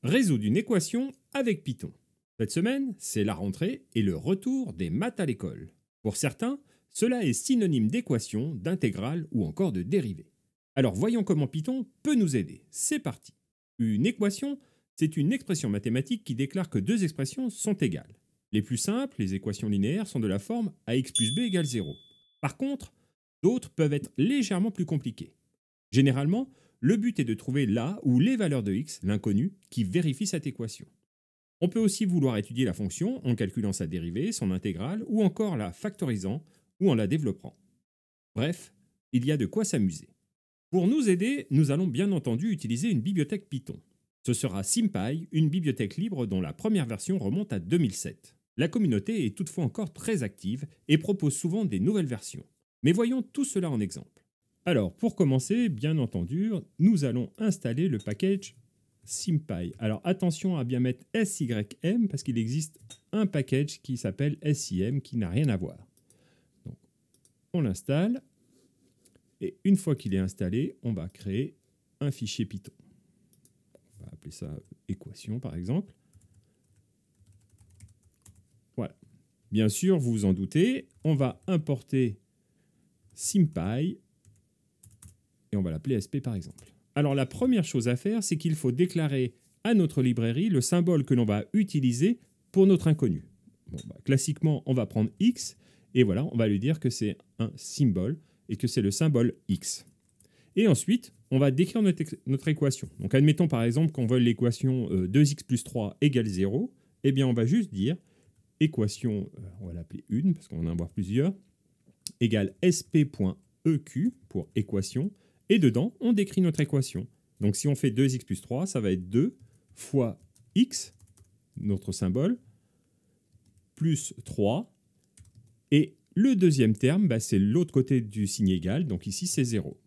Résoudre une équation avec Python. Cette semaine, c'est la rentrée et le retour des maths à l'école. Pour certains, cela est synonyme d'équation, d'intégrale ou encore de dérivée. Alors voyons comment Python peut nous aider. C'est parti. Une équation, c'est une expression mathématique qui déclare que deux expressions sont égales. Les plus simples, les équations linéaires, sont de la forme ax plus b égale 0. Par contre, d'autres peuvent être légèrement plus compliquées. Généralement, le but est de trouver là ou les valeurs de x, l'inconnu, qui vérifie cette équation. On peut aussi vouloir étudier la fonction en calculant sa dérivée, son intégrale, ou encore la factorisant ou en la développant. Bref, il y a de quoi s'amuser. Pour nous aider, nous allons bien entendu utiliser une bibliothèque Python. Ce sera SymPy, une bibliothèque libre dont la première version remonte à 2007. La communauté est toutefois encore très active et propose souvent des nouvelles versions. Mais voyons tout cela en exemple. Alors, pour commencer, bien entendu, nous allons installer le package SymPy. Alors, attention à bien mettre SYM parce qu'il existe un package qui s'appelle SIM qui n'a rien à voir. Donc, on l'installe et une fois qu'il est installé, on va créer un fichier Python. On va appeler ça équation par exemple. Voilà. Bien sûr, vous vous en doutez, on va importer SymPy et on va l'appeler SP par exemple. Alors la première chose à faire, c'est qu'il faut déclarer à notre librairie le symbole que l'on va utiliser pour notre inconnu. Bon, classiquement, on va prendre X et voilà, on va lui dire que c'est un symbole et que c'est le symbole X. Et ensuite, on va décrire notre équation. Donc admettons par exemple qu'on veuille l'équation 2x plus 3 égale 0, eh bien on va juste dire équation, on va l'appeler une parce qu'on va en avoir plusieurs, égale sp.eq pour équation. Et dedans, on décrit notre équation. Donc si on fait 2x plus 3, ça va être 2 fois x, notre symbole, plus 3. Et le deuxième terme, c'est l'autre côté du signe égal, donc ici c'est 0.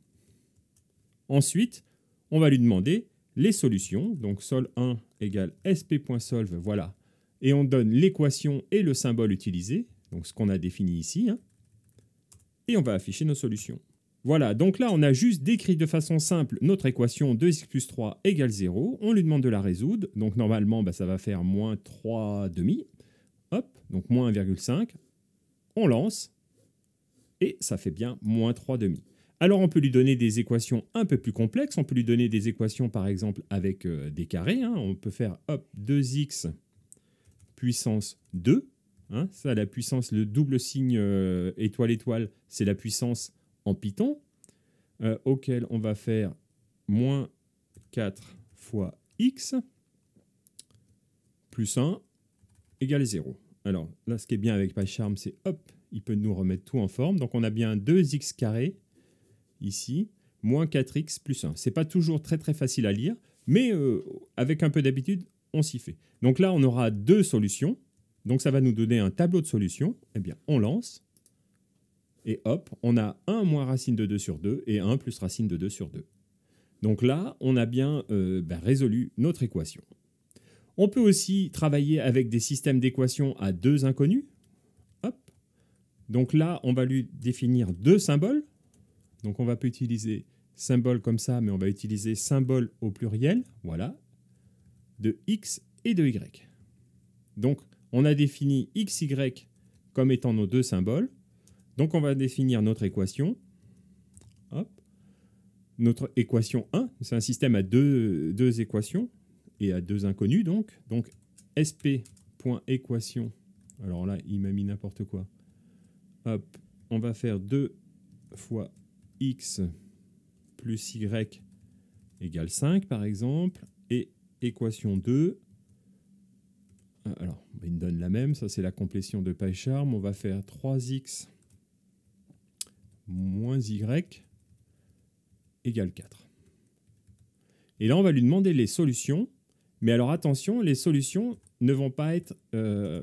Ensuite, on va lui demander les solutions. Donc sol1 égale sp.solve, voilà. Et on donne l'équation et le symbole utilisé, donc ce qu'on a défini ici. Et on va afficher nos solutions. Voilà, donc là, on a juste décrit de façon simple notre équation 2x plus 3 égale 0. On lui demande de la résoudre. Donc normalement, ça va faire moins 3 demi. Hop, donc moins 1,5. On lance. Et ça fait bien moins 3 demi. Alors on peut lui donner des équations un peu plus complexes. On peut lui donner des équations, par exemple, avec des carrés. On peut faire, hop, 2x puissance 2. Ça, la puissance, le double signe étoile, étoile, c'est la puissance en Python, auquel on va faire moins 4 fois x plus 1 égale 0. Alors là, ce qui est bien avec PyCharm, c'est hop, il peut nous remettre tout en forme. Donc on a bien 2x carré ici, moins 4x plus 1. C'est pas toujours très facile à lire, mais avec un peu d'habitude, on s'y fait. Donc là, on aura deux solutions. Donc ça va nous donner un tableau de solutions. Eh bien, on lance. Et hop, on a 1 moins racine de 2 sur 2 et 1 plus racine de 2 sur 2. Donc là, on a bien résolu notre équation. On peut aussi travailler avec des systèmes d'équations à deux inconnus. Hop. Donc là, on va lui définir deux symboles. Donc on va pas utiliser symbole comme ça, mais on va utiliser symbole au pluriel. Voilà. De x et de y. Donc on a défini x, y comme étant nos deux symboles. Donc, on va définir notre équation. Hop. Notre équation 1, c'est un système à deux équations et à deux inconnus. Donc sp.équation. Alors là, il m'a mis n'importe quoi. Hop. On va faire 2 fois x plus y égale 5, par exemple. Et équation 2. Alors, il me donne la même. Ça, c'est la complétion de PyCharm. On va faire 3x moins y égale 4. Et là, on va lui demander les solutions. Mais alors, attention, les solutions ne vont pas être...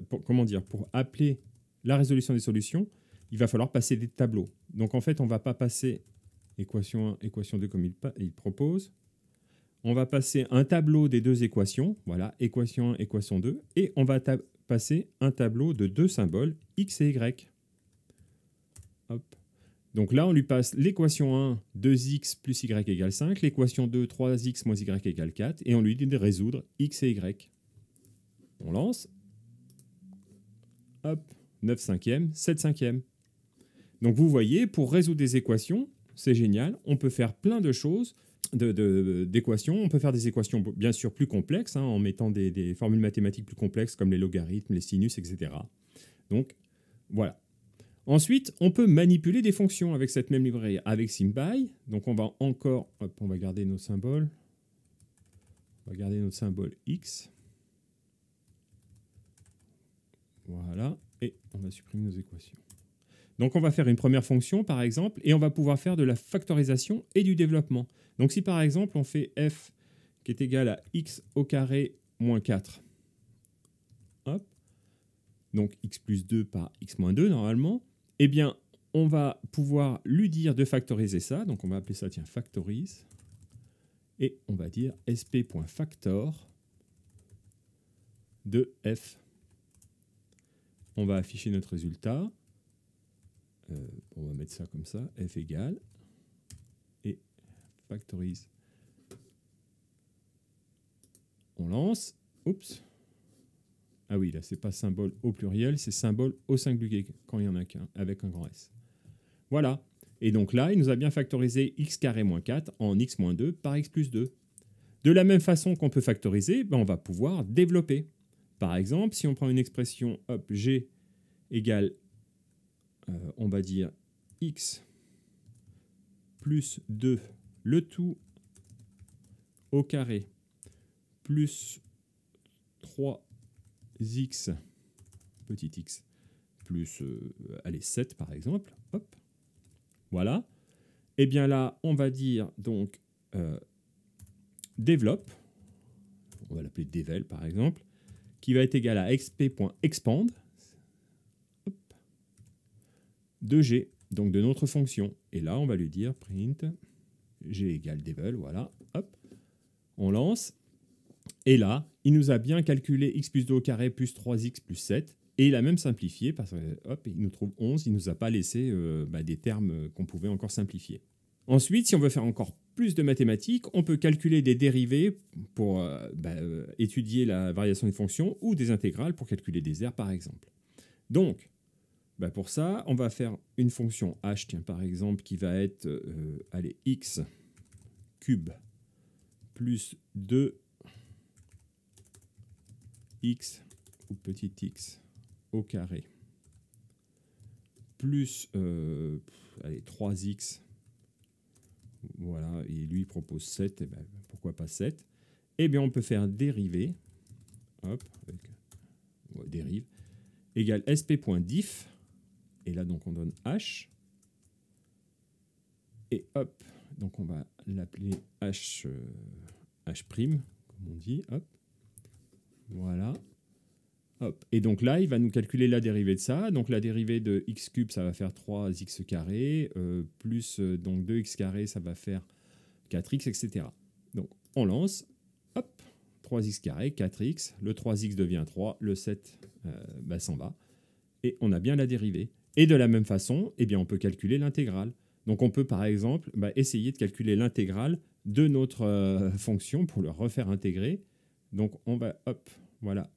pour appeler la résolution des solutions, il va falloir passer des tableaux. Donc, en fait, on ne va pas passer équation 1, équation 2 comme il propose. On va passer un tableau des deux équations. Voilà, équation 1, équation 2. Et on va passer un tableau de deux symboles, x et y. Hop. Donc là, on lui passe l'équation 1, 2x plus y égale 5, l'équation 2, 3x moins y égale 4, et on lui dit de résoudre x et y. On lance. Hop, 9 cinquièmes, 7 cinquièmes. Donc vous voyez, pour résoudre des équations, c'est génial, on peut faire plein de choses, d'équations. On peut faire des équations bien sûr plus complexes, hein, en mettant des formules mathématiques plus complexes comme les logarithmes, les sinus, etc. Donc voilà. Ensuite, on peut manipuler des fonctions avec cette même librairie, avec SymPy. Donc on va encore, hop, on va garder nos symboles. On va garder notre symbole x. Voilà, et on va supprimer nos équations. Donc on va faire une première fonction, par exemple, et on va pouvoir faire de la factorisation et du développement. Donc si par exemple on fait f qui est égal à x au carré moins 4, hop, donc x plus 2 par x moins 2 normalement, eh bien on va pouvoir lui dire de factoriser ça. Donc on va appeler ça, tiens, factorise, et on va dire sp.factor de f. On va afficher notre résultat. On va mettre ça comme ça, f égale, et factorise. On lance. Oups. Ah oui, là, c'est pas symbole au pluriel, c'est symbole au singulier, quand il n'y en a qu'un, avec un grand S. Voilà. Et donc là, il nous a bien factorisé x carré moins 4 en x moins 2 par x plus 2. De la même façon qu'on peut factoriser, ben on va pouvoir développer. Par exemple, si on prend une expression, hop, g égale, on va dire x plus 2, le tout au carré, plus 3x, petit x, plus, allez, 7 par exemple, hop, voilà. Et bien là, on va dire donc développe, on va l'appeler devel par exemple, qui va être égal à xp.expand de g, donc de notre fonction. Et là, on va lui dire print g égale devel, voilà, hop, on lance. Et là, il nous a bien calculé x plus 2 au carré plus 3x plus 7. Et il a même simplifié, parce que hop, il nous trouve 11, il ne nous a pas laissé des termes qu'on pouvait encore simplifier. Ensuite, si on veut faire encore plus de mathématiques, on peut calculer des dérivées pour étudier la variation d'une fonction, ou des intégrales pour calculer des aires, par exemple. Donc, pour ça, on va faire une fonction h, tiens, par exemple, qui va être allez, x cube plus 2 x ou petit x au carré plus allez, 3x, voilà, et lui propose 7, et ben, pourquoi pas 7. Et bien on peut faire dériver, hop, avec dérive, égale sp.diff, et là donc on donne h, et hop, donc on va l'appeler h', comme on dit, hop, voilà. Hop. Et donc là, il va nous calculer la dérivée de ça. Donc la dérivée de x cube, ça va faire 3x carré, plus donc 2x carré, ça va faire 4x, etc. Donc on lance, hop, 3x carré, 4x, le 3x devient 3, le 7 s'en va, et on a bien la dérivée. Et de la même façon, eh bien, on peut calculer l'intégrale. Donc on peut par exemple essayer de calculer l'intégrale de notre fonction pour le refaire intégrer. Donc on va, hop, voilà.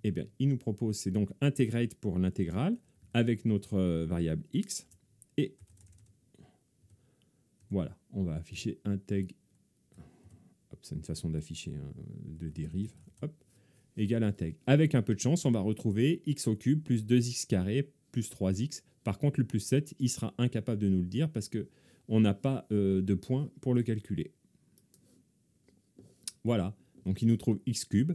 Eh bien, il nous propose, c'est donc integrate pour l'intégrale avec notre variable x. Et voilà, on va afficher integ. Hop, c'est une façon d'afficher de dérive. Hop, égale integ. Avec un peu de chance, on va retrouver x au cube plus 2x carré plus 3x. Par contre, le plus 7, il sera incapable de nous le dire parce qu'on n'a pas de point pour le calculer. Voilà, donc il nous trouve x cube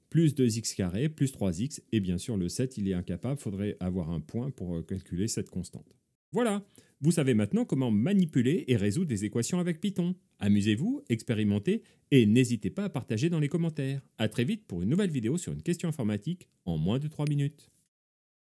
plus 2x carré, plus 3x, et bien sûr le 7, il est incapable, il faudrait avoir un point pour calculer cette constante. Voilà, vous savez maintenant comment manipuler et résoudre des équations avec Python. Amusez-vous, expérimentez, et n'hésitez pas à partager dans les commentaires. À très vite pour une nouvelle vidéo sur une question informatique en moins de 3 minutes.